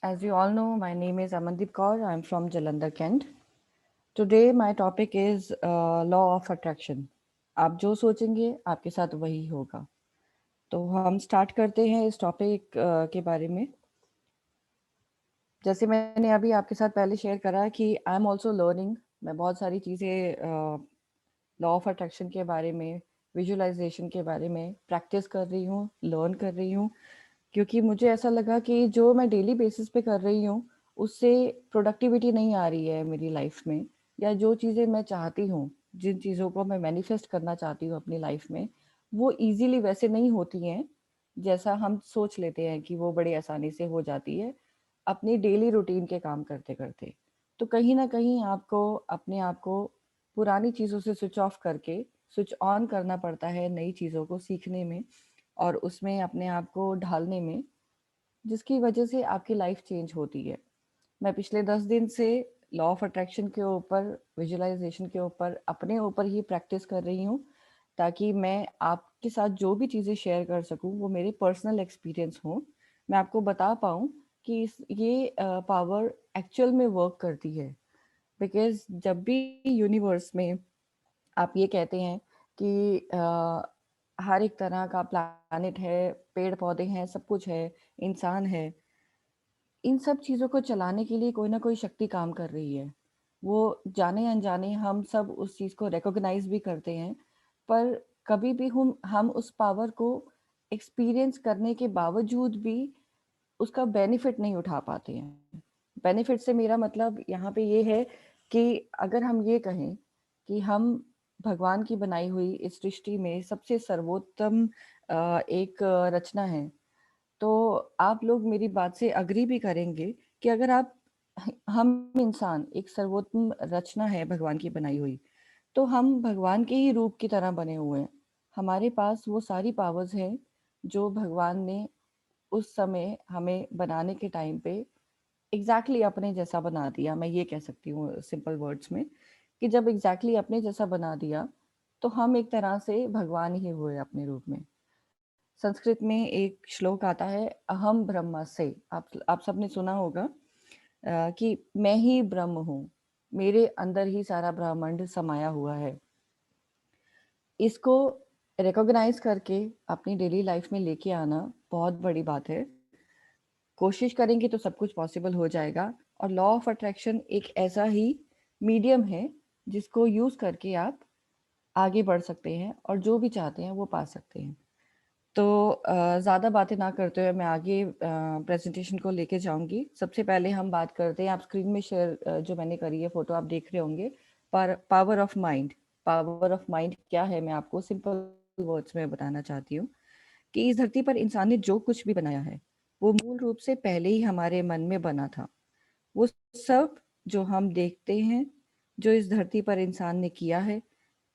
As you all know, my name is Amandeep Kaur. I'm from Jalandhar, Kent. Today, my topic is law of attraction. आप जो सोचेंगे आपके साथ वही होगा. तो हम स्टार्ट करते हैं इस टॉपिक के बारे में. जैसे मैंने अभी आपके साथ पहले शेयर करा कि आई एम ऑल्सो लर्निंग. मैं बहुत सारी चीज़ें लॉ ऑफ अट्रैक्शन के बारे में, विजुअलाइजेशन के बारे में प्रैक्टिस कर रही हूँ, लर्न कर रही हूँ. क्योंकि मुझे ऐसा लगा कि जो मैं डेली बेसिस पे कर रही हूँ, उससे प्रोडक्टिविटी नहीं आ रही है मेरी लाइफ में, या जो चीज़ें मैं चाहती हूँ, जिन चीज़ों को मैं मैनिफेस्ट करना चाहती हूँ अपनी लाइफ में, वो ईज़िली वैसे नहीं होती हैं, जैसा हम सोच लेते हैं कि वो बड़ी आसानी से हो जाती है, अपनी डेली रूटीन के काम करते-करते. तो कहीं न कहीं आपको अपने आप को पुरानी चीज़ों से स्विच ऑफ करके, स्विच ऑन करना पड़ता है नई चीज़ों को सीखने में और उसमें अपने आप को ढालने में, जिसकी वजह से आपकी लाइफ चेंज होती है. मैं पिछले 10 दिन से लॉ ऑफ अट्रैक्शन के ऊपर, विजुअलाइजेशन के ऊपर, अपने ऊपर ही प्रैक्टिस कर रही हूँ, ताकि मैं आपके साथ जो भी चीज़ें शेयर कर सकूँ, वो मेरे पर्सनल एक्सपीरियंस हों. मैं आपको बता पाऊँ कि ये पावर एक्चुअल में वर्क करती है. बिकॉज़ जब भी यूनिवर्स में आप ये कहते हैं कि हर एक तरह का प्लैनेट है, पेड़-पौधे हैं, सब कुछ है, इंसान है. इन सब चीज़ों को चलाने के लिए कोई ना कोई शक्ति काम कर रही है. वो जाने-अनजाने हम सब उस चीज़ को रिकॉग्नाइज़ भी करते हैं, पर कभी भी हम उस पावर को एक्सपीरियंस करने के बावजूद भी उसका बेनिफिट नहीं उठा पाते हैं. बेनिफिट से मेरा मतलब यहाँ पे ये है कि अगर हम ये कहें कि हम भगवान की बनाई हुई इस सृष्टि में सबसे सर्वोत्तम एक रचना है, तो आप लोग मेरी बात से एग्री भी करेंगे कि अगर आप हम इंसान एक सर्वोत्तम रचना है भगवान की बनाई हुई, तो हम भगवान के ही रूप की तरह बने हुए हैं. हमारे पास वो सारी पावर्स हैं जो भगवान ने उस समय हमें बनाने के टाइम पे एग्जैक्टली अपने जैसा बना दिया. मैं ये कह सकती हूँ सिंपल वर्ड्स में कि जब एग्जैक्टली अपने जैसा बना दिया, तो हम एक तरह से भगवान ही हुए अपने रूप में. संस्कृत में एक श्लोक आता है, अहम ब्रह्मास्मि. आप सबने सुना होगा कि मैं ही ब्रह्म हूँ, मेरे अंदर ही सारा ब्रह्मांड समाया हुआ है. इसको रिकॉग्नाइज करके अपनी डेली लाइफ में लेके आना बहुत बड़ी बात है. कोशिश करेंगे तो सब कुछ पॉसिबल हो जाएगा. और लॉ ऑफ अट्रैक्शन एक ऐसा ही मीडियम है जिसको यूज करके आप आगे बढ़ सकते हैं और जो भी चाहते हैं वो पा सकते हैं. तो ज़्यादा बातें ना करते हुए मैं आगे प्रेजेंटेशन को लेके जाऊंगी. सबसे पहले हम बात करते हैं, आप स्क्रीन में शेयर जो मैंने करी है फोटो आप देख रहे होंगे, पर power of mind. Power of mind क्या है, मैं आपको सिंपल वर्ड्स में बताना चाहती हूँ कि इस धरती पर इंसान ने जो कुछ भी बनाया है, वो मूल रूप से पहले ही हमारे मन में बना था. वो सब जो हम देखते हैं, जो इस धरती पर इंसान ने किया है,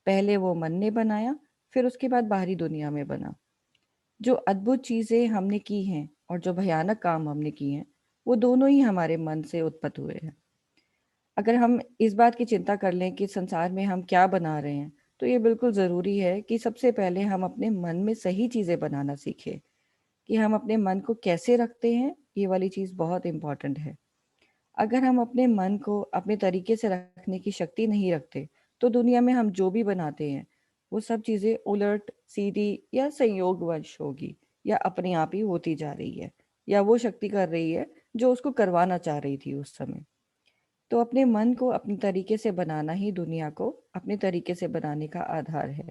पहले वो मन ने बनाया, फिर उसके बाद बाहरी दुनिया में बना. जो अद्भुत चीज़ें हमने की हैं और जो भयानक काम हमने किए हैं, वो दोनों ही हमारे मन से उत्पन्न हुए हैं. अगर हम इस बात की चिंता कर लें कि संसार में हम क्या बना रहे हैं, तो ये बिल्कुल ज़रूरी है कि सबसे पहले हम अपने मन में सही चीज़ें बनाना सीखें. कि हम अपने मन को कैसे रखते हैं, ये वाली चीज़ बहुत इम्पोर्टेंट है. अगर हम अपने मन को अपने तरीके से रखने की शक्ति नहीं रखते, तो दुनिया में हम जो भी बनाते हैं, वो सब चीज़ें उलट, सीधी या संयोगवश होगी, या अपने आप ही होती जा रही है, या वो शक्ति कर रही है जो उसको करवाना चाह रही थी उस समय. तो अपने मन को अपने तरीके से बनाना ही दुनिया को अपने तरीके से बनाने का आधार है.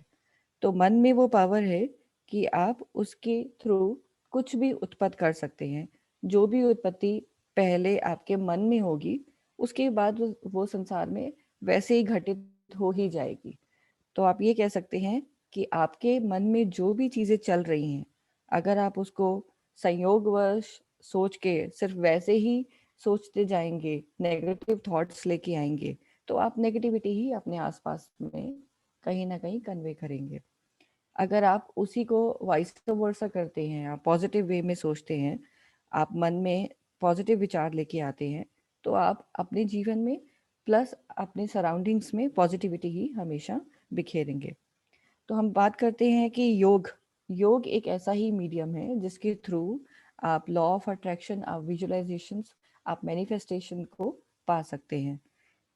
तो मन में वो पावर है कि आप उसके थ्रू कुछ भी उत्पन्न कर सकते हैं. जो भी उत्पत्ति पहले आपके मन में होगी, उसके बाद वो संसार में वैसे ही घटित हो ही जाएगी. तो आप ये कह सकते हैं कि आपके मन में जो भी चीज़ें चल रही हैं, अगर आप उसको संयोगवश सोच के सिर्फ वैसे ही सोचते जाएंगे, नेगेटिव थॉट्स लेके आएंगे, तो आप नेगेटिविटी ही अपने आसपास में कहीं ना कहीं कन्वे करेंगे. अगर आप उसी को वाइस वर्सा करते हैं, आप पॉजिटिव वे में सोचते हैं, आप मन में पॉजिटिव विचार लेके आते हैं, तो आप अपने जीवन में प्लस अपने सराउंडिंग्स में पॉजिटिविटी ही हमेशा बिखेरेंगे. तो हम बात करते हैं कि योग योग एक ऐसा ही मीडियम है जिसके थ्रू आप लॉ ऑफ अट्रैक्शन, आप विजुअलाइजेशंस, आप मैनिफेस्टेशन को पा सकते हैं।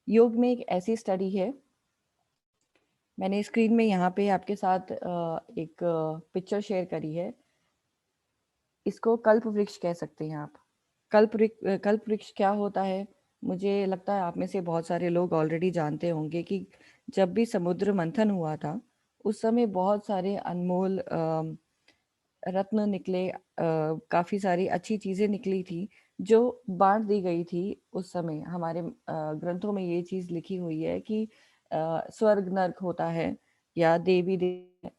योग में एक ऐसी स्टडी है, मैंने स्क्रीन में यहाँ पे आपके साथ एक पिक्चर शेयर करी है। इसको कल्प वृक्ष कह सकते हैं आप। कल्प वृक्ष क्या होता है? मुझे लगता है आप में से बहुत सारे लोग ऑलरेडी जानते होंगे कि जब भी समुद्र मंथन हुआ था, उस समय बहुत सारे अनमोल रत्न निकले, काफ़ी सारी अच्छी चीज़ें निकली थी, जो बाँट दी गई थी उस समय। हमारे ग्रंथों में ये चीज़ लिखी हुई है कि स्वर्ग नर्क होता है या देवी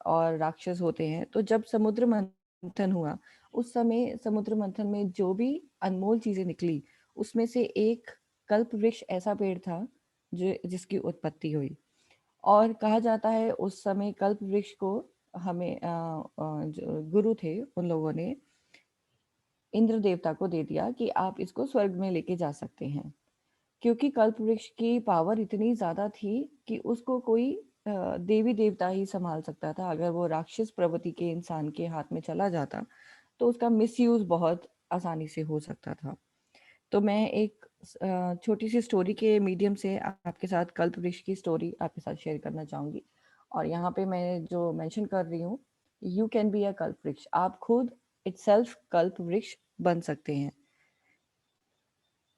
और राक्षस होते हैं। तो जब समुद्र मंथन हुआ, उस समय समुद्र मंथन में जो भी अनमोल चीज़ें निकली, उसमें से एक कल्प वृक्ष ऐसा पेड़ था जो जिसकी उत्पत्ति हुई। और कहा जाता है उस समय कल्प वृक्ष को हमें जो गुरु थे उन लोगों ने इंद्र देवता को दे दिया कि आप इसको स्वर्ग में लेके जा सकते हैं, क्योंकि कल्प वृक्ष की पावर इतनी ज्यादा थी कि उसको कोई देवी देवता ही संभाल सकता था। अगर वो राक्षस प्रवृत्ति के इंसान के हाथ में चला जाता तो उसका मिसयूज बहुत आसानी से हो सकता था। तो मैं एक छोटी सी स्टोरी के मीडियम से आपके साथ कल्प वृक्ष की स्टोरी आपके साथ शेयर करना चाहूंगी। और यहाँ पे मैं जो मेंशन कर रही हूँ, यू कैन बी अ कल्प वृक्ष। आप खुद इटसेल्फ कल्प वृक्ष बन सकते हैं।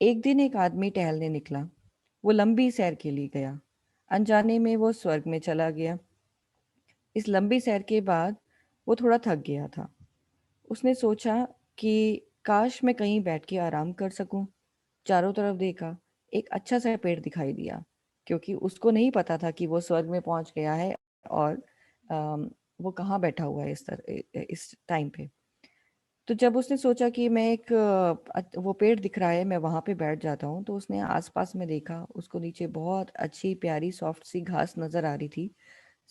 एक दिन एक आदमी टहलने निकला। वो लंबी सैर के लिए गया। अनजाने में वो स्वर्ग में चला गया। इस लंबी सैर के बाद वो थोड़ा थक गया था। उसने सोचा कि काश मैं कहीं बैठ के आराम कर सकूं। चारों तरफ देखा, एक अच्छा सा पेड़ दिखाई दिया, क्योंकि उसको नहीं पता था कि वो स्वर्ग में पहुंच गया है और वो कहाँ बैठा हुआ है इस टाइम पे। तो जब उसने सोचा कि मैं एक वो पेड़ दिख रहा है, मैं वहां पे बैठ जाता हूँ, तो उसने आसपास में देखा, उसको नीचे बहुत अच्छी प्यारी सॉफ्ट सी घास नजर आ रही थी।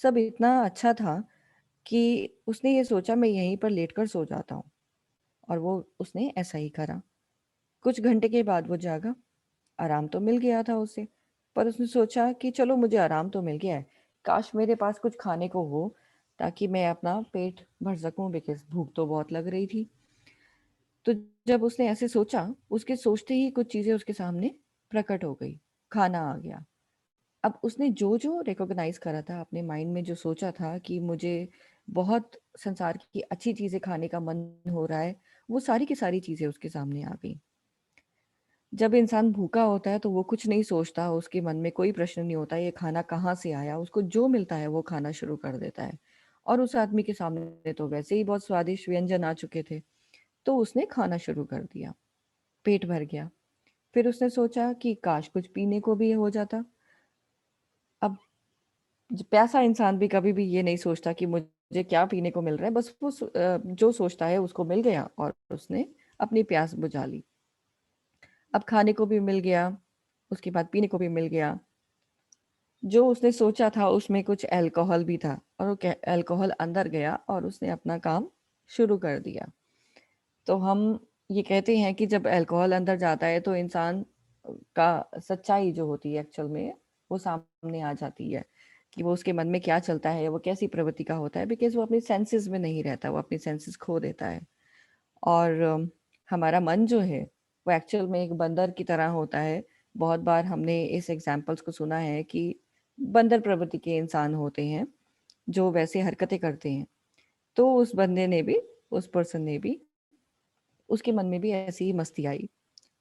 सब इतना अच्छा था कि उसने ये सोचा मैं यहीं पर लेटकर सो जाता हूँ। और वो उसने ऐसा ही करा। कुछ घंटे के बाद वो जागा। आराम तो मिल गया था उसे, पर उसने सोचा कि चलो मुझे आराम तो मिल गया है, काश मेरे पास कुछ खाने को हो ताकि मैं अपना पेट भर सकूं, बिकॉज भूख तो बहुत लग रही थी। तो जब उसने ऐसे सोचा, उसके सोचते ही कुछ चीजें उसके सामने प्रकट हो गई। खाना आ गया। अब उसने जो जो रिकॉग्नाइज करा था अपने माइंड में, जो सोचा था कि मुझे बहुत संसार की अच्छी चीजें खाने का मन हो रहा है, वो सारी की सारी चीजें उसके सामने आ गई। जब इंसान भूखा होता है तो वो कुछ नहीं सोचता, उसके मन में कोई प्रश्न नहीं होता ये खाना कहाँ से आया, उसको जो मिलता है वो खाना शुरू कर देता है। और उस आदमी के सामने तो वैसे ही बहुत स्वादिष्ट व्यंजन आ चुके थे, तो उसने खाना शुरू कर दिया। पेट भर गया। फिर उसने सोचा कि काश कुछ पीने को भी हो जाता। अब प्यासा इंसान भी कभी भी ये नहीं सोचता कि मुझे क्या पीने को मिल रहा है, बस वो जो सोचता है उसको मिल गया और उसने अपनी प्यास बुझा ली। अब खाने को भी मिल गया, उसके बाद पीने को भी मिल गया। जो उसने सोचा था उसमें कुछ अल्कोहल भी था, और वो अल्कोहल अंदर गया और उसने अपना काम शुरू कर दिया। तो हम ये कहते हैं कि जब अल्कोहल अंदर जाता है तो इंसान का सच्चाई जो होती है एक्चुअल में वो सामने आ जाती है, कि वो उसके मन में क्या चलता है, वो कैसी प्रवृत्ति का होता है, बिकॉज वो अपनी सेंसेस में नहीं रहता, वो अपनी सेंसेस खो देता है। और हमारा मन जो है वो एक्चुअल में एक बंदर की तरह होता है। बहुत बार हमने इस एग्जाम्पल्स को सुना है कि बंदर प्रवृत्ति के इंसान होते हैं जो वैसे हरकतें करते हैं। तो उस बंदे ने भी, उस पर्सन ने भी, उसके मन में भी ऐसी ही मस्ती आई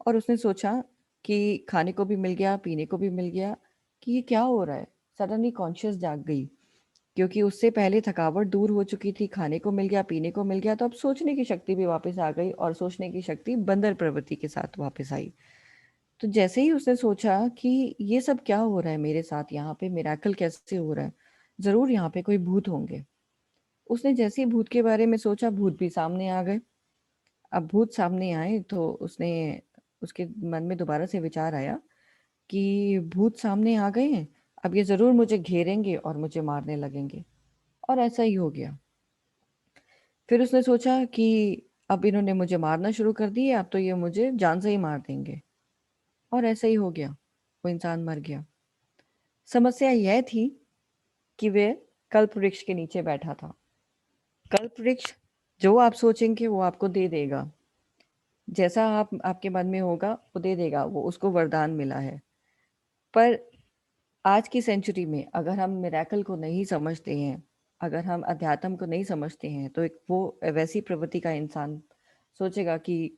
और उसने सोचा कि खाने को भी मिल गया, पीने को भी मिल गया, कि ये क्या हो रहा है। सडनली कॉन्शियस जाग गई, क्योंकि उससे पहले थकावट दूर हो चुकी थी, खाने को मिल गया, पीने को मिल गया, तो अब सोचने की शक्ति भी वापस आ गई और सोचने की शक्ति बंदर प्रवृत्ति के साथ वापस आई। तो जैसे ही उसने सोचा कि ये सब क्या हो रहा है मेरे साथ, यहाँ पे मिराकल कैसे हो रहा है, जरूर यहाँ पे कोई भूत होंगे। उसने जैसे ही भूत के बारे में सोचा, भूत भी सामने आ गए। अब भूत सामने आए तो उसने, उसके मन में दोबारा से विचार आया कि भूत सामने आ गए हैं, अब ये जरूर मुझे घेरेंगे और मुझे मारने लगेंगे। और ऐसा ही हो गया। फिर उसने सोचा कि अब इन्होंने मुझे मारना शुरू कर दिया, अब तो ये मुझे जान से ही मार देंगे। और ऐसा ही हो गया, वो इंसान मर गया। समस्या यह थी कि वे कल्प वृक्ष के नीचे बैठा था। कल्प वृक्ष जो आप सोचेंगे वो आपको दे देगा। जैसा आप आपके मन में होगा वो दे देगा, वो उसको वरदान मिला है। पर आज की सेंचुरी में अगर हम मिरेकल को नहीं समझते हैं, अगर हम अध्यात्म को नहीं समझते हैं, तो एक वो वैसी प्रवृत्ति का इंसान सोचेगा कि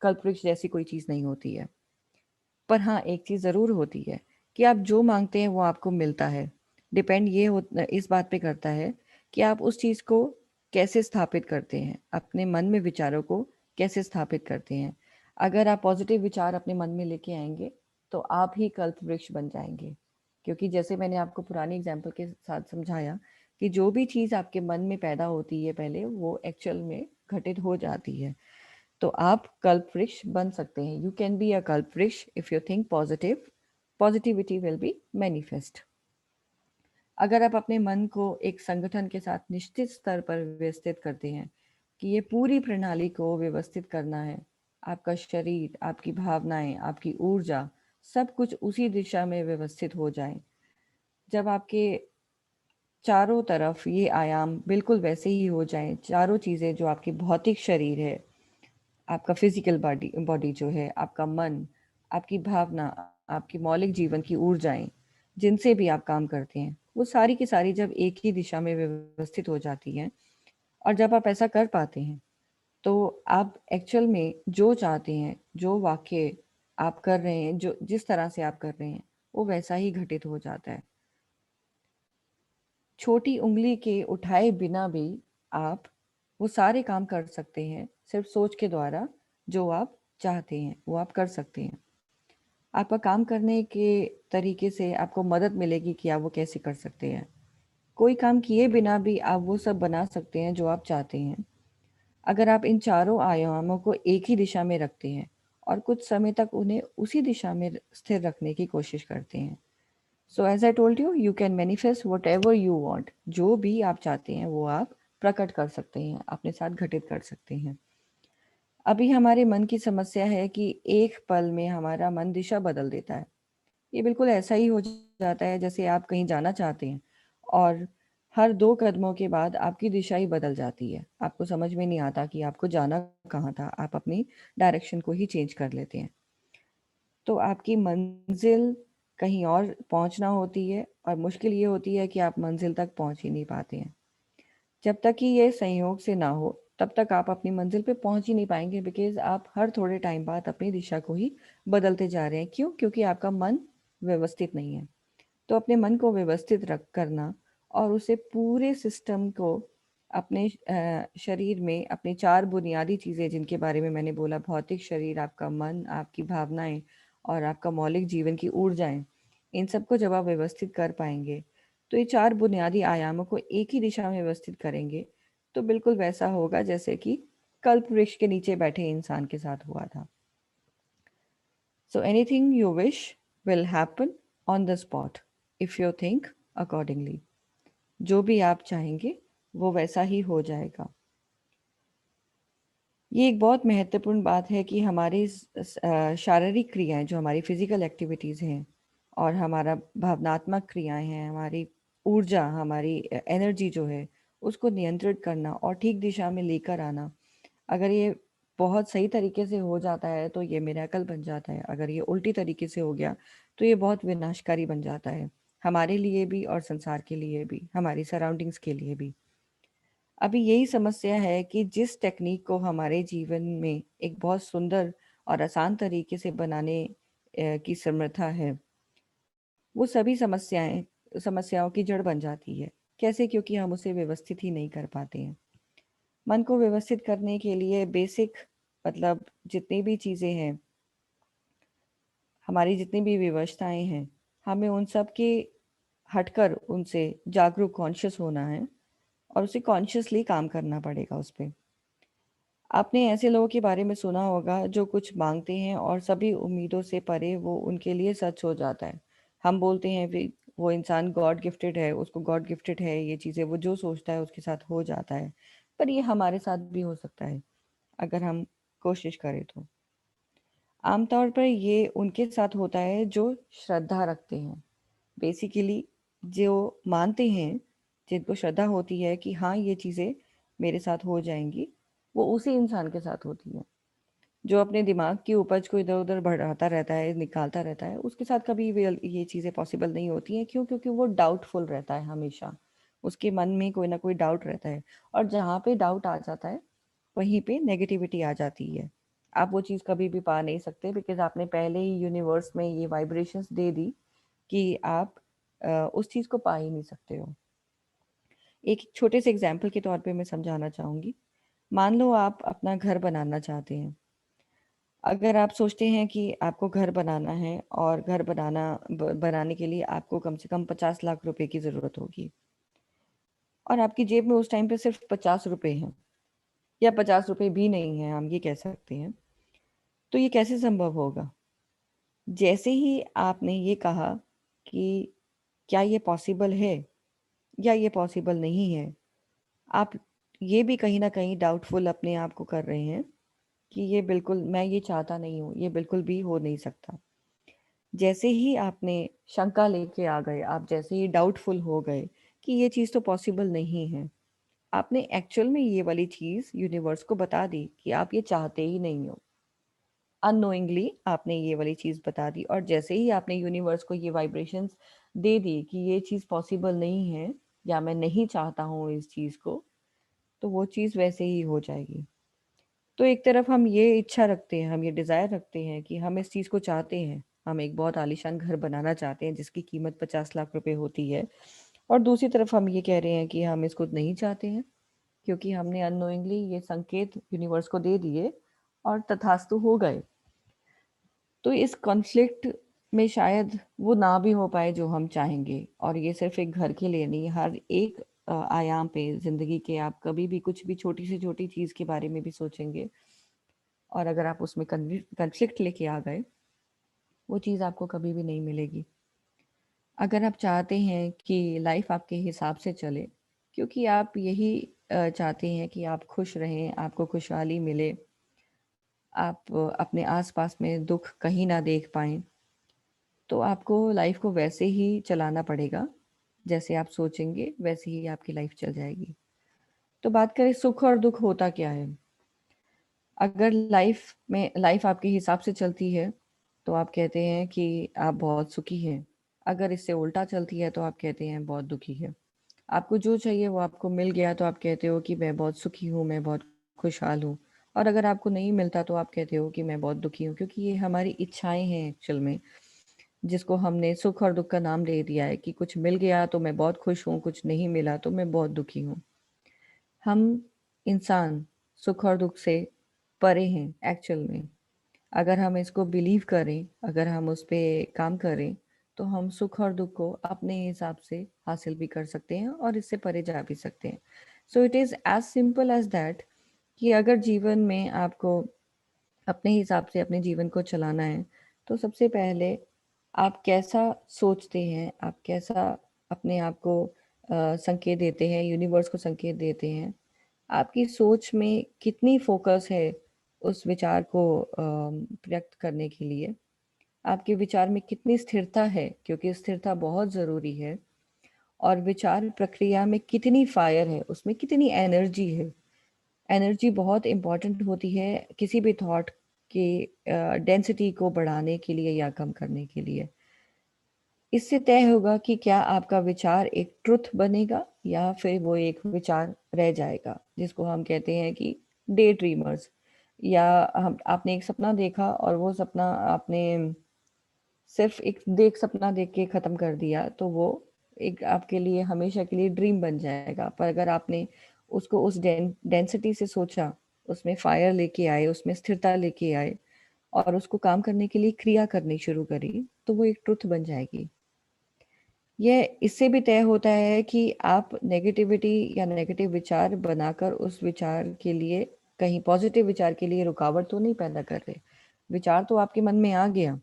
कल्प वृक्ष जैसी कोई चीज़ नहीं होती है। पर हाँ, एक चीज़ ज़रूर होती है कि आप जो माँगते हैं वो आपको मिलता है। डिपेंड ये हो इस बात पे करता है कि आप उस चीज़ को कैसे स्थापित करते हैं, अपने मन में विचारों को कैसे स्थापित करते हैं। अगर आप पॉज़िटिव विचार अपने मन में लेके आएँगे, तो आप ही कल्प वृक्ष बन जाएँगे। क्योंकि जैसे मैंने आपको पुरानी एग्ज़ाम्पल के साथ समझाया कि जो भी चीज़ आपके मन में पैदा होती है पहले, वो एक्चुअल में घटित हो जाती है। तो आप कल्प वृक्ष बन सकते हैं। यू कैन बी अ कल्प वृक्ष if you think positive, positivity will be manifest. अगर आप अपने मन को एक संगठन के साथ निश्चित स्तर पर व्यवस्थित करते हैं कि ये पूरी प्रणाली को व्यवस्थित करना है, आपका शरीर, आपकी भावनाएं, आपकी ऊर्जा, सब कुछ उसी दिशा में व्यवस्थित हो जाए। जब आपके चारों तरफ ये आयाम बिल्कुल वैसे ही हो जाएं, चारों चीज़ें जो आपकी भौतिक शरीर है, आपका फिजिकल बॉडी बॉडी जो है, आपका मन, आपकी भावना, आपकी मौलिक जीवन की ऊर्जाएं, जिनसे भी आप काम करते हैं, वो सारी की सारी जब एक ही दिशा में व्यवस्थित हो जाती हैं, और जब आप ऐसा कर पाते हैं, तो आप एक्चुअल में जो चाहते हैं, जो वाक्य आप कर रहे हैं, जो जिस तरह से आप कर रहे हैं, वो वैसा ही घटित हो जाता है। छोटी उंगली के उठाए बिना भी आप वो सारे काम कर सकते हैं, सिर्फ सोच के द्वारा। जो आप चाहते हैं वो आप कर सकते हैं। आपका काम करने के तरीके से आपको मदद मिलेगी कि आप वो कैसे कर सकते हैं। कोई काम किए बिना भी आप वो सब बना सकते हैं जो आप चाहते हैं, अगर आप इन चारों आयामों को एक ही दिशा में रखते हैं और कुछ समय तक उन्हें उसी दिशा में स्थिर रखने की कोशिश करते हैं। So as I told you, you can manifest whatever you want. जो भी आप चाहते हैं वो आप प्रकट कर सकते हैं, अपने साथ घटित कर सकते हैं। अभी हमारे मन की समस्या है कि एक पल में हमारा मन दिशा बदल देता है। ये बिल्कुल ऐसा ही हो जाता है जैसे आप कहीं जाना चाहते हैं और हर 2 कदमों के बाद आपकी दिशा ही बदल जाती है। आपको समझ में नहीं आता कि आपको जाना कहाँ था, आप अपनी डायरेक्शन को ही चेंज कर लेते हैं। तो आपकी मंज़िल कहीं और पहुँचना होती है और मुश्किल ये होती है कि आप मंज़िल तक पहुँच ही नहीं पाते हैं। जब तक कि ये संयोग से ना हो, तब तक आप अपनी मंज़िल पे पहुँच ही नहीं पाएँगे, बिकॉज़ आप हर थोड़े टाइम बाद अपनी दिशा को ही बदलते जा रहे हैं। क्यों? क्योंकि आपका मन व्यवस्थित नहीं है। तो अपने मन को व्यवस्थित रख करना और उसे पूरे सिस्टम को अपने शरीर में अपनी 4 बुनियादी चीज़ें जिनके बारे में मैंने बोला, भौतिक शरीर, आपका मन, आपकी भावनाएँ और आपका मौलिक जीवन की ऊर्जाएँ, इन सबको जब आप व्यवस्थित कर पाएँगे, तो ये 4 बुनियादी आयामों को एक ही दिशा में व्यवस्थित करेंगे, तो बिल्कुल वैसा होगा जैसे कि कल्प वृक्ष के नीचे बैठे इंसान के साथ हुआ था। So anything you wish will happen on the spot if you think accordingly. जो भी आप चाहेंगे वो वैसा ही हो जाएगा। ये एक बहुत महत्वपूर्ण बात है कि हमारी शारीरिक क्रियाएं, जो हमारी फिजिकल एक्टिविटीज़ हैं, और हमारा भावनात्मक क्रियाएं हैं, हमारी ऊर्जा, हमारी एनर्जी जो है, उसको नियंत्रित करना और ठीक दिशा में लेकर आना, अगर ये बहुत सही तरीके से हो जाता है तो ये मिरेकल बन जाता है। अगर ये उल्टी तरीके से हो गया तो ये बहुत विनाशकारी बन जाता है, हमारे लिए भी और संसार के लिए भी, हमारी सराउंडिंग्स के लिए भी। अभी यही समस्या है कि जिस टेक्निक को हमारे जीवन में एक बहुत सुंदर और आसान तरीके से बनाने की समर्था है, वो सभी समस्याओं की जड़ बन जाती है। कैसे? क्योंकि हम उसे व्यवस्थित ही नहीं कर पाते हैं। मन को व्यवस्थित करने के लिए बेसिक, मतलब जितनी भी चीज़ें हैं, हमारी जितनी भी व्यवस्थाएं हैं, हमें उन सब के हटकर उनसे जागरूक, कॉन्शियस होना है और उसे कॉन्शियसली काम करना पड़ेगा उस पे। आपने ऐसे लोगों के बारे में सुना होगा जो कुछ मांगते हैं और सभी उम्मीदों से परे वो उनके लिए सच हो जाता है। हम बोलते हैं वो इंसान गॉड गिफ्टेड है, उसको गॉड गिफ्टेड है ये चीज़ें, वो जो सोचता है उसके साथ हो जाता है। पर ये हमारे साथ भी हो सकता है अगर हम कोशिश करें तो। आमतौर पर ये उनके साथ होता है जो श्रद्धा रखते हैं। बेसिकली जो मानते हैं, जिनको श्रद्धा होती है कि हाँ, ये चीज़ें मेरे साथ हो जाएँगी, वो उसी इंसान के साथ होती हैं। जो अपने दिमाग की उपज को इधर-उधर बढ़ाता रहता है, निकालता रहता है, उसके साथ कभी भी ये चीज़ें पॉसिबल नहीं होती हैं। क्यों? क्योंकि वो डाउटफुल रहता है हमेशा। उसके मन में कोई ना कोई डाउट रहता है, और जहाँ पे डाउट आ जाता है, वहीं पे नेगेटिविटी आ जाती है। आप वो चीज़ कभी भी पा नहीं सकते, बिकॉज़ आपने पहले ही यूनिवर्स में ये वाइब्रेशंस दे दी कि आप उस चीज़ को पा ही नहीं सकते हो। एक छोटे से एग्ज़ाम्पल के तौर पे मैं समझाना चाहूँगी। मान लो आप अपना घर बनाना चाहते हैं। अगर आप सोचते हैं कि आपको घर बनाना है और घर बनाने के लिए आपको कम से कम 50 लाख रुपए की ज़रूरत होगी, और आपकी जेब में उस टाइम पे सिर्फ 50 रुपए हैं, या 50 रुपए भी नहीं है, हम ये कह सकते हैं। तो ये कैसे संभव होगा? जैसे ही आपने ये कहा कि क्या ये पॉसिबल है या ये पॉसिबल नहीं है, आप ये भी कहीं न कहीं डाउटफुल अपने आप को कर रहे हैं कि ये बिल्कुल, मैं ये चाहता नहीं हूँ, ये बिल्कुल भी हो नहीं सकता। जैसे ही आपने शंका लेके आ गए, आप जैसे ही डाउटफुल हो गए कि ये चीज़ तो पॉसिबल नहीं है, आपने एक्चुअल में ये वाली चीज़ यूनिवर्स को बता दी कि आप ये चाहते ही नहीं हो। अननोइंगली आपने ये वाली चीज़ बता दी, और जैसे ही आपने यूनिवर्स को ये वाइब्रेशंस दे दी कि ये चीज़ पॉसिबल नहीं है, या मैं नहीं चाहता हूँ इस चीज़ को, तो वो चीज़ वैसे ही हो जाएगी। तो एक तरफ हम ये इच्छा रखते हैं, हम ये डिज़ायर रखते हैं कि हम इस चीज़ को चाहते हैं, हम एक बहुत आलीशान घर बनाना चाहते हैं जिसकी कीमत 50 लाख रुपए होती है, और दूसरी तरफ हम ये कह रहे हैं कि हम इसको नहीं चाहते हैं, क्योंकि हमने अननोइंगली ये संकेत यूनिवर्स को दे दिए और तथास्तु हो गए। तो इस कॉन्फ्लिक्ट में शायद वो ना भी हो पाए जो हम चाहेंगे, और ये सिर्फ एक घर के लिए नहीं, हर एक आयाम पे ज़िंदगी के आप कभी भी कुछ भी छोटी से छोटी चीज़ के बारे में भी सोचेंगे, और अगर आप उसमें कन्फ्लिक्ट लेके आ गए, वो चीज़ आपको कभी भी नहीं मिलेगी। अगर आप चाहते हैं कि लाइफ आपके हिसाब से चले, क्योंकि आप यही चाहते हैं कि आप खुश रहें, आपको खुशहाली मिले, आप अपने आसपास में दुख कहीं ना देख पाएँ, तो आपको लाइफ को वैसे ही चलाना पड़ेगा, जैसे आप सोचेंगे वैसे ही आपकी लाइफ चल जाएगी। तो बात करें सुख और दुख होता क्या है? अगर लाइफ आपके हिसाब से चलती है, तो आप कहते हैं कि आप बहुत सुखी हैं। अगर इससे उल्टा चलती है तो आप कहते हैं बहुत दुखी है। आपको जो चाहिए वो आपको मिल गया तो आप कहते हो कि मैं बहुत सुखी हूँ, मैं बहुत खुशहाल हूँ। और अगर आपको नहीं मिलता तो आप कहते हो कि मैं बहुत दुखी हूँ, क्योंकि ये हमारी इच्छाएं हैं एक्चुअल में, जिसको हमने सुख और दुख का नाम दे दिया है कि कुछ मिल गया तो मैं बहुत खुश हूँ, कुछ नहीं मिला तो मैं बहुत दुखी हूँ। हम इंसान सुख और दुख से परे हैं एक्चुअल में। अगर हम इसको बिलीव करें, अगर हम उस पे काम करें, तो हम सुख और दुख को अपने हिसाब से हासिल भी कर सकते हैं और इससे परे जा भी सकते हैं। So it is as simple as that, कि अगर जीवन में आपको अपने हिसाब से अपने जीवन को चलाना है, तो सबसे पहले आप कैसा सोचते हैं, आप कैसा अपने आप को संकेत देते हैं, यूनिवर्स को संकेत देते हैं, आपकी सोच में कितनी फोकस है उस विचार को व्यक्त करने के लिए, आपके विचार में कितनी स्थिरता है, क्योंकि स्थिरता बहुत ज़रूरी है, और विचार प्रक्रिया में कितनी फायर है, उसमें कितनी एनर्जी है। एनर्जी बहुत इम्पॉर्टेंट होती है किसी भी थॉट की डेंसिटी को बढ़ाने के लिए या कम करने के लिए। इससे तय होगा कि क्या आपका विचार एक ट्रुथ बनेगा या फिर वो एक विचार रह जाएगा, जिसको हम कहते हैं कि डे ड्रीमर्स, या हम आपने एक सपना देखा और वो सपना आपने सिर्फ एक सपना देख के ख़त्म कर दिया, तो वो एक आपके लिए हमेशा के लिए ड्रीम बन जाएगा। पर अगर आपने उसको उस डेंसिटी से सोचा, उसमें फायर लेके आए, उसमें स्थिरता लेके आए, और उसको काम करने के लिए क्रिया करनी शुरू करी, तो वो एक ट्रुथ बन जाएगी। यह इससे भी तय होता है कि आप नेगेटिविटी या नेगेटिव विचार बनाकर उस विचार के लिए, कहीं पॉजिटिव विचार के लिए रुकावट तो नहीं पैदा कर रहे। विचार तो आपके मन में आ गया,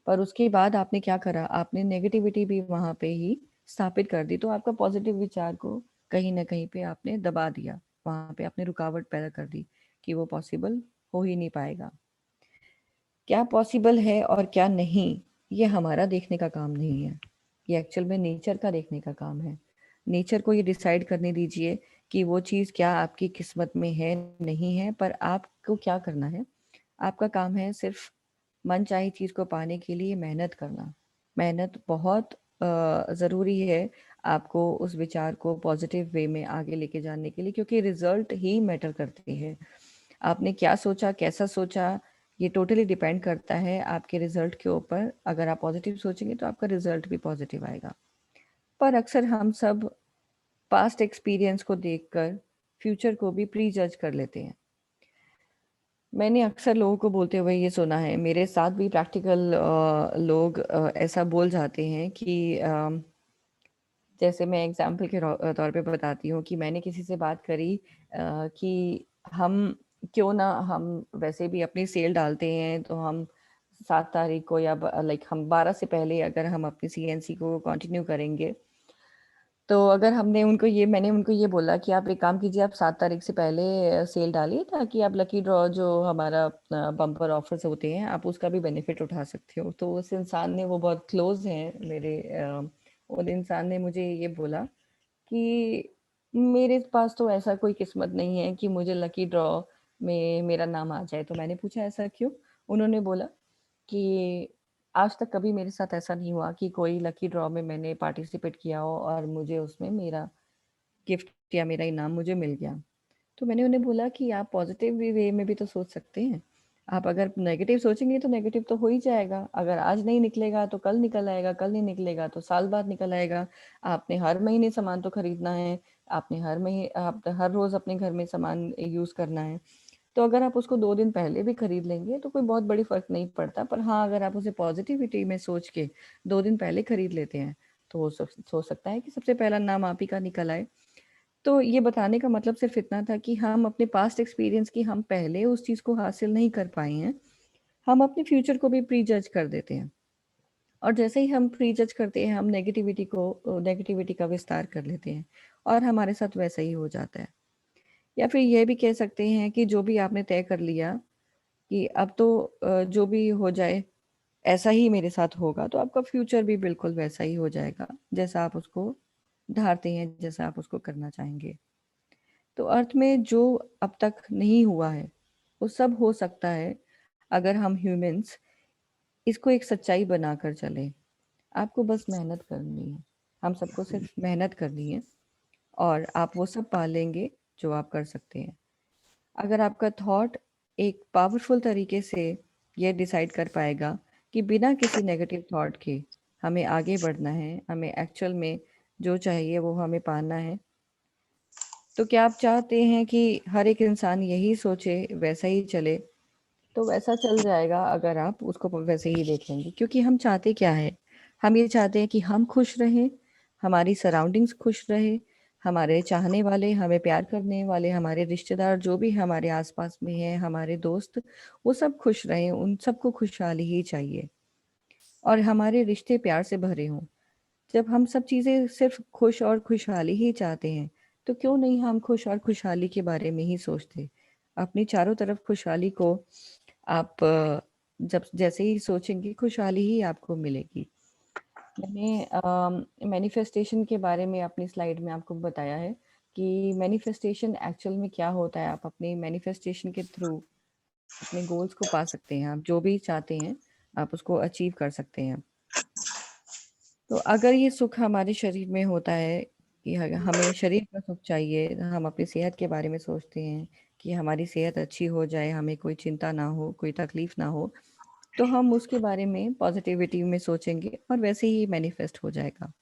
पर उसके बाद आपने क्या करा, आपने नेगेटिविटी भी वहाँ पे ही स्थापित कर दी, तो आपका पॉजिटिव विचार को कहीं न कहीं पे आपने दबा दिया, वहाँ पे आपने रुकावट पैदा कर दी कि वो पॉसिबल हो ही नहीं पाएगा। क्या पॉसिबल है और क्या नहीं, ये हमारा देखने का काम नहीं है, ये एक्चुअल में नेचर का देखने का काम है। नेचर को ये डिसाइड करने दीजिए कि वो चीज़ क्या आपकी किस्मत में है, नहीं है, पर आपको क्या करना है, आपका काम है सिर्फ मनचाही चीज़ को पाने के लिए मेहनत करना। मेहनत बहुत ज़रूरी है आपको उस विचार को पॉजिटिव वे में आगे लेके जाने के लिए, क्योंकि रिज़ल्ट ही मैटर करती है। आपने क्या सोचा, कैसा सोचा, ये टोटली डिपेंड करता है आपके रिज़ल्ट के ऊपर। अगर आप पॉजिटिव सोचेंगे तो आपका रिज़ल्ट भी पॉजिटिव आएगा। पर अक्सर हम सब पास्ट एक्सपीरियंस को देखकर फ्यूचर को भी प्री जज कर लेते हैं। मैंने अक्सर लोगों को बोलते हुए ये सुना है, मेरे साथ भी प्रैक्टिकल लोग ऐसा बोल जाते हैं कि जैसे मैं एग्जाम्पल के तौर पे बताती हूँ कि मैंने किसी से बात करी कि हम क्यों ना, हम वैसे भी अपनी सेल डालते हैं तो हम 7 तारीख को या लाइक हम 12 से पहले अगर हम अपनी सीएनसी को कंटिन्यू करेंगे, तो अगर मैंने उनको ये बोला कि आप एक काम कीजिए, आप 7 तारीख से पहले सेल डालिए ताकि आप लकी ड्रॉ जो हमारा बम्पर ऑफर्स होते हैं आप उसका भी बेनिफिट उठा सकते हो। तो उस इंसान ने, वो बहुत क्लोज हैं मेरे, उन इंसान ने मुझे ये बोला कि मेरे पास तो ऐसा कोई किस्मत नहीं है कि मुझे लकी ड्रॉ में मेरा नाम आ जाए। तो मैंने पूछा ऐसा क्यों? उन्होंने बोला कि आज तक कभी मेरे साथ ऐसा नहीं हुआ कि कोई लकी ड्रॉ में मैंने पार्टिसिपेट किया हो और मुझे उसमें मेरा गिफ्ट या मेरा इनाम मुझे मिल गया। तो मैंने उन्हें बोला कि आप पॉजिटिव वे में भी तो सोच सकते हैं। आप अगर नेगेटिव सोचेंगे तो नेगेटिव तो हो ही जाएगा। अगर आज नहीं निकलेगा तो कल निकल आएगा, कल नहीं निकलेगा तो साल बाद निकल आएगा। आपने हर महीने सामान तो खरीदना है, आपने आप हर रोज अपने घर में सामान यूज करना है। तो अगर आप उसको 2 दिन पहले भी खरीद लेंगे तो कोई बहुत बड़ी फ़र्क नहीं पड़ता। पर हाँ, अगर आप उसे पॉज़िटिविटी में सोच के 2 दिन पहले खरीद लेते हैं, तो हो सकता है कि सबसे पहला नाम आप ही का निकल आए। तो ये बताने का मतलब सिर्फ़ इतना था कि हम अपने पास्ट एक्सपीरियंस की हम पहले उस चीज़ को हासिल नहीं कर पाए हैं, हम अपने फ्यूचर को भी प्री जज कर देते हैं। और जैसे ही हम प्री जज करते हैं, हम नेगेटिविटी का विस्तार कर लेते हैं और हमारे साथ वैसा ही हो जाता है। या फिर ये भी कह सकते हैं कि जो भी आपने तय कर लिया कि अब तो जो भी हो जाए ऐसा ही मेरे साथ होगा, तो आपका फ्यूचर भी बिल्कुल वैसा ही हो जाएगा जैसा आप उसको धारते हैं, जैसा आप उसको करना चाहेंगे। तो अर्थ में जो अब तक नहीं हुआ है वो सब हो सकता है अगर हम ह्यूमंस इसको एक सच्चाई बनाकर चले। आपको बस मेहनत करनी है, हम सबको सिर्फ मेहनत करनी है और आप वो सब पा लेंगे जो आप कर सकते हैं। अगर आपका थॉट एक पावरफुल तरीके से ये डिसाइड कर पाएगा कि बिना किसी नेगेटिव थॉट के हमें आगे बढ़ना है, हमें एक्चुअल में जो चाहिए वो हमें पाना है, तो क्या आप चाहते हैं कि हर एक इंसान यही सोचे, वैसा ही चले? तो वैसा चल जाएगा अगर आप उसको वैसे ही देखेंगे। क्योंकि हम चाहते क्या है? हम ये चाहते हैं कि हम खुश रहें, हमारी सराउंडिंग्स खुश रहे, हमारे चाहने वाले, हमें प्यार करने वाले, हमारे रिश्तेदार जो भी हमारे आसपास में हैं, हमारे दोस्त, वो सब खुश रहें, उन सबको खुशहाली ही चाहिए और हमारे रिश्ते प्यार से भरे हों। जब हम सब चीज़ें सिर्फ खुश और खुशहाली ही चाहते हैं, तो क्यों नहीं हम खुश और खुशहाली के बारे में ही सोचते? अपनी चारों तरफ खुशहाली को आप जब जैसे ही सोचेंगे खुशहाली ही आपको मिलेगी। मैंने मैनिफेस्टेशन के बारे में अपनी स्लाइड में आपको बताया है कि मैनिफेस्टेशन एक्चुअल में क्या होता है। आप अपनी मैनिफेस्टेशन के थ्रू अपने गोल्स को पा सकते हैं। आप जो भी चाहते हैं, आप उसको अचीव कर सकते हैं। तो अगर ये सुख हमारे शरीर में होता है कि हमें शरीर का सुख चाहिए, हम अपनी सेहत के बारे में सोचते हैं कि हमारी सेहत अच्छी हो जाए, हमें कोई चिंता ना हो, कोई तकलीफ ना हो, तो हम उसके बारे में पॉजिटिविटी में सोचेंगे और वैसे ही मैनिफेस्ट हो जाएगा।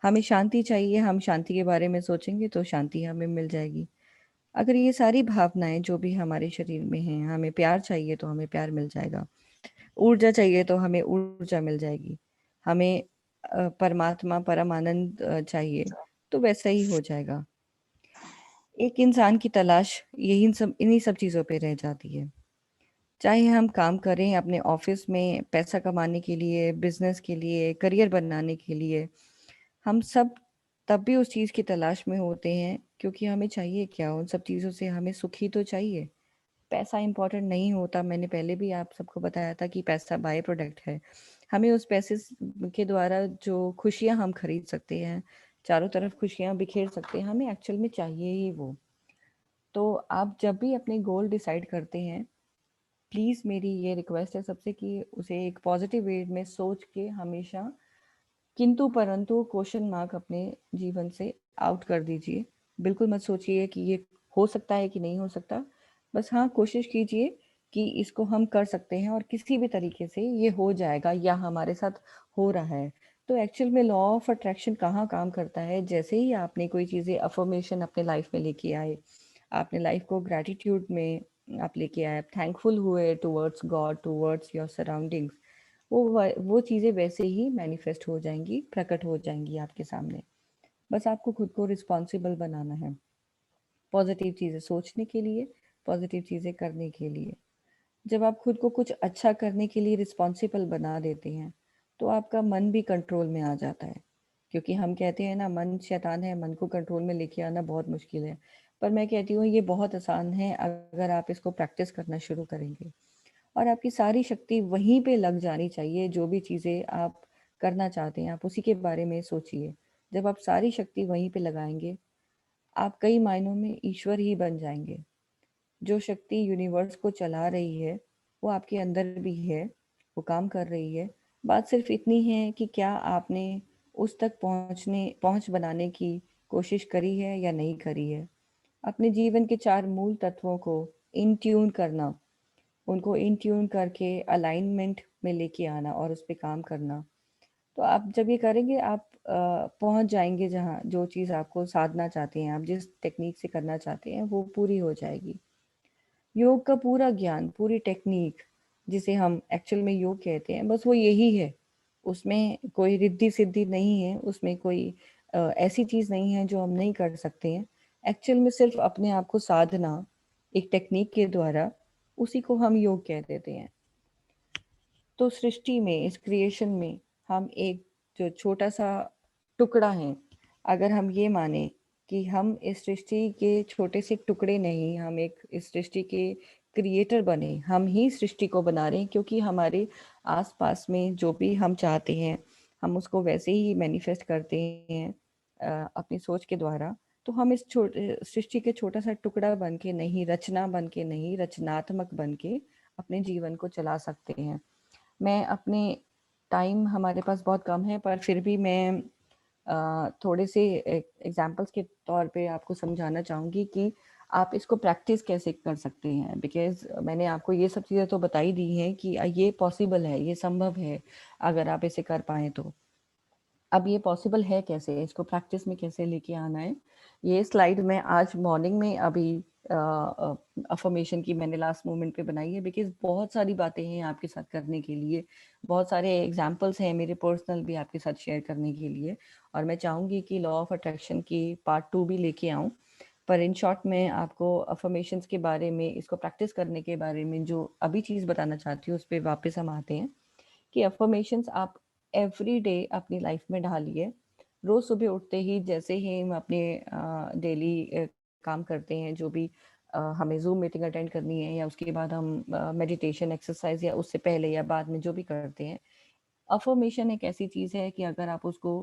हमें शांति चाहिए, हम शांति के बारे में सोचेंगे तो शांति हमें मिल जाएगी। अगर ये सारी भावनाएं जो भी हमारे शरीर में हैं, हमें प्यार चाहिए तो हमें प्यार मिल जाएगा, ऊर्जा चाहिए तो हमें ऊर्जा मिल जाएगी, हमें परमात्मा परम आनंद चाहिए तो वैसा ही हो जाएगा। एक इंसान की तलाश इन्हीं सब चीज़ों पे रह जाती है। चाहे हम काम करें अपने ऑफिस में पैसा कमाने के लिए, बिजनेस के लिए, करियर बनाने के लिए, हम सब तब भी उस चीज़ की तलाश में होते हैं क्योंकि हमें चाहिए क्या? उन सब चीज़ों से हमें सुख ही तो चाहिए। पैसा इम्पोर्टेंट नहीं होता। मैंने पहले भी आप सबको बताया था कि पैसा बाय प्रोडक्ट है। हमें उस पैसे के द्वारा जो खुशियाँ हम खरीद सकते हैं, चारों तरफ खुशियाँ बिखेर सकते हैं, हमें एक्चुअल में चाहिए ही वो। तो आप जब भी अपने गोल डिसाइड करते हैं, प्लीज़ मेरी ये रिक्वेस्ट है सबसे कि उसे एक पॉजिटिव वे में सोच के हमेशा किंतु परंतु क्वेश्चन मार्क अपने जीवन से आउट कर दीजिए। बिल्कुल मत सोचिए कि ये हो सकता है कि नहीं हो सकता। बस हाँ, कोशिश कीजिए कि इसको हम कर सकते हैं और किसी भी तरीके से ये हो जाएगा या हमारे साथ हो रहा है। तो एक्चुअल में लॉ ऑफ अट्रैक्शन कहाँ काम करता है, जैसे ही आपने कोई चीज़ें अफ़र्मेशन अपने लाइफ में लेके आए, आपने लाइफ को ग्रैटिट्यूड में आप लेके आए, आप थैंकफुल हुए towards God, towards your surroundings, वो चीज़ें वैसे ही मैनिफेस्ट हो जाएंगी, प्रकट हो जाएंगी आपके सामने। बस आपको खुद को रिस्पॉन्सिबल बनाना है पॉजिटिव चीज़ें सोचने के लिए, पॉजिटिव चीज़ें करने के लिए। जब आप खुद को कुछ अच्छा करने के लिए रिस्पॉन्सिबल बना देते हैं, तो आपका मन भी कंट्रोल में आ जाता है। क्योंकि हम कहते हैं ना, मन शैतान है, मन को कंट्रोल में लेके आना बहुत मुश्किल है। पर मैं कहती हूँ ये बहुत आसान है अगर आप इसको प्रैक्टिस करना शुरू करेंगे। और आपकी सारी शक्ति वहीं पे लग जानी चाहिए, जो भी चीज़ें आप करना चाहते हैं, आप उसी के बारे में सोचिए। जब आप सारी शक्ति वहीं पे लगाएँगे, आप कई मायनों में ईश्वर ही बन जाएँगे। जो शक्ति यूनिवर्स को चला रही है, वो आपके अंदर भी है, वो काम कर रही है। बात सिर्फ इतनी है कि क्या आपने उस तक पहुँच बनाने की कोशिश करी है या नहीं करी है। अपने जीवन के 4 मूल तत्वों को इन ट्यून करना, उनको इन ट्यून करके अलाइनमेंट में लेके आना और उस पे काम करना। तो आप जब ये करेंगे, आप पहुंच जाएंगे जहाँ जो चीज़ आपको साधना चाहते हैं, आप जिस टेक्निक से करना चाहते हैं वो पूरी हो जाएगी। योग का पूरा ज्ञान, पूरी टेक्निक, जिसे हम एक्चुअल में योग कहते हैं, बस वो यही है। उसमें कोई रिद्धि सिद्धि नहीं है, उसमें कोई ऐसी चीज़ नहीं है जो हम नहीं कर सकते हैं। एक्चुअल में सिर्फ अपने आप को साधना एक टेक्निक के द्वारा, उसी को हम योग कह देते हैं। तो सृष्टि में, इस क्रिएशन में, हम एक जो छोटा सा टुकड़ा हैं। अगर हम ये माने कि हम इस सृष्टि के छोटे से टुकड़े नहीं, हम एक इस सृष्टि के क्रिएटर बने, हम ही सृष्टि को बना रहे हैं, क्योंकि हमारे आसपास में जो भी हम चाहते हैं, हम उसको वैसे ही मैनिफेस्ट करते हैं अपनी सोच के द्वारा। तो हम इस छोटे सृष्टि के छोटा सा टुकड़ा बन के नहीं, रचना बन के नहीं, रचनात्मक बन के अपने जीवन को चला सकते हैं। मैं अपने टाइम हमारे पास बहुत कम है, पर फिर भी मैं थोड़े से एग्जांपल्स के तौर पे आपको समझाना चाहूँगी कि आप इसको प्रैक्टिस कैसे कर सकते हैं। बिकॉज़ मैंने आपको ये सब चीज़ें तो बता ही दी हैं कि ये पॉसिबल है, ये संभव है, अगर आप इसे कर पाएँ तो। अब ये पॉसिबल है कैसे? इसको प्रैक्टिस में कैसे लेके आना है? ये स्लाइड मैं आज मॉर्निंग में अभी अफ़र्मेशन की मैंने लास्ट मोमेंट पे बनाई है, बिकॉज़ बहुत सारी बातें हैं आपके साथ करने के लिए। बहुत सारे एग्ज़ाम्पल्स हैं मेरे पर्सनल भी आपके साथ शेयर करने के लिए, और मैं चाहूँगी कि लॉ ऑफ अट्रैक्शन की पार्ट 2 भी लेके आऊँ। पर इन शॉर्ट मैं आपको अफ़र्मेशंस के बारे में, इसको प्रैक्टिस करने के बारे में जो अभी चीज़ बताना चाहती हूँ, उस पे वापस हम आते हैं। कि अफर्मेशंस आप एवरी डे अपनी लाइफ में ढालिए। रोज सुबह उठते ही, जैसे ही हम अपने डेली काम करते हैं, जो भी हमें जूम मीटिंग अटेंड करनी है, या उसके बाद हम मेडिटेशन एक्सरसाइज, या उससे पहले या बाद में जो भी करते हैं, अफर्मेशन एक ऐसी चीज है कि अगर आप उसको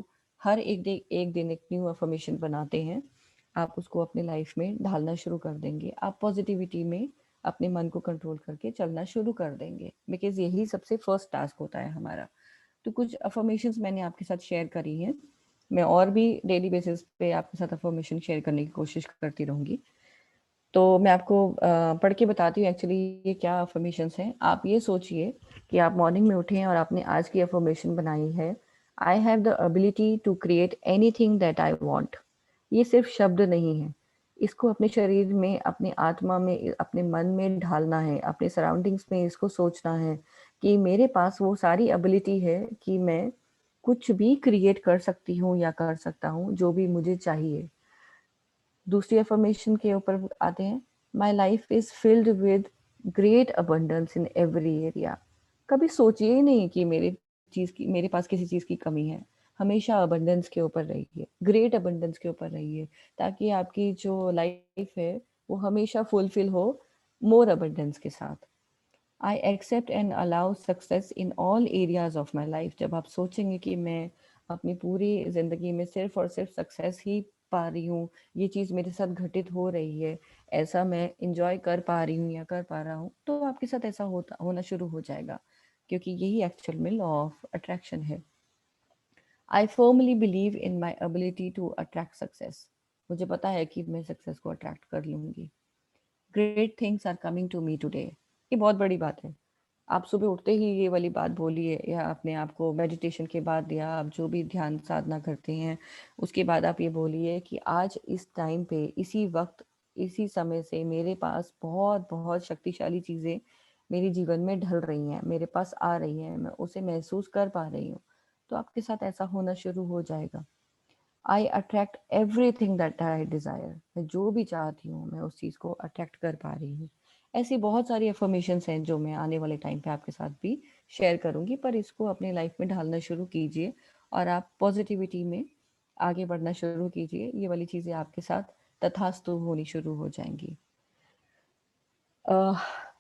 हर एक दिन एक न्यू अफर्मेशन बनाते हैं, आप उसको अपने लाइफ में ढालना शुरू कर देंगे। आप पॉजिटिविटी में अपने मन को कंट्रोल करके चलना शुरू कर देंगे, बिकॉज यही सबसे फर्स्ट टास्क होता है हमारा। तो कुछ अफर्मेशंस मैंने आपके साथ शेयर करी हैं। मैं और भी डेली बेसिस पे आपके साथ अफर्मेशन शेयर करने की कोशिश करती रहूंगी। तो मैं आपको पढ़ के बताती हूँ एक्चुअली ये क्या अफर्मेशंस हैं। आप ये सोचिए कि आप मॉर्निंग में उठे हैं और आपने आज की अफर्मेशन बनाई है, I have the ability to create anything that I want. ये सिर्फ शब्द नहीं है, इसको अपने शरीर में, अपनी आत्मा में, अपने मन में ढालना है, अपने सराउंडिंग्स में इसको सोचना है कि मेरे पास वो सारी एबिलिटी है कि मैं कुछ भी क्रिएट कर सकती हूँ या कर सकता हूँ, जो भी मुझे चाहिए। दूसरी अफर्मेशन के ऊपर आते हैं। My life is filled with great abundance in every area. कभी सोचिए ही नहीं कि मेरे पास किसी चीज की कमी है। हमेशा अबंडेंस के ऊपर रहिए, ग्रेट अबंडेंस के ऊपर रहिए, ताकि आपकी जो लाइफ है वो हमेशा फुलफिल हो, मोर अबंडेंस के साथ। I accept and allow success in all areas of my life. जब आप सोचेंगे कि मैं अपनी पूरी जिंदगी में सिर्फ और सिर्फ सक्सेस ही पा रही हूँ, ये चीज़ मेरे साथ घटित हो रही है, ऐसा मैं एन्जॉय कर पा रही हूँ या कर पा रहा हूँ, तो आपके साथ ऐसा होना शुरू हो जाएगा, क्योंकि यही एक्चुअल में लॉ ऑफ अट्रैक्शन है। I firmly believe in my ability to attract success. मुझे पता है कि मैं सक्सेस को अट्रैक्ट कर लूंगी। Great things are coming to me today. ये बहुत बड़ी बात है। आप सुबह उठते ही ये वाली बात बोलिए, या अपने आप को मेडिटेशन के बाद, या आप जो भी ध्यान साधना करते हैं उसके बाद आप ये बोलिए कि आज इस टाइम पे, इसी वक्त, इसी समय से मेरे पास बहुत बहुत शक्तिशाली चीज़ें मेरे जीवन में ढल रही हैं, मेरे पास आ रही हैं, मैं उसे महसूस कर पा रही हूँ। तो आपके साथ ऐसा होना शुरू हो जाएगा। I attract everything that I desire. मैं जो भी चाहती हूँ मैं उस चीज़ को अट्रैक्ट कर पा रही हूँ। ऐसी बहुत सारी अफर्मेशंस हैं जो मैं आने वाले टाइम पे आपके साथ भी शेयर करूँगी, पर इसको अपने लाइफ में ढालना शुरू कीजिए और आप पॉजिटिविटी में आगे बढ़ना शुरू कीजिए। ये वाली चीज़ें आपके साथ तथास्तु होनी शुरू हो जाएंगी।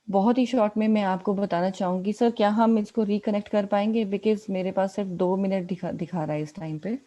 बहुत ही शॉर्ट में मैं आपको बताना चाहूँगी, सर क्या हम इसको रिकनेक्ट कर पाएंगे? बिकॉज मेरे पास सिर्फ 2 मिनट दिखा रहा है इस टाइम पे।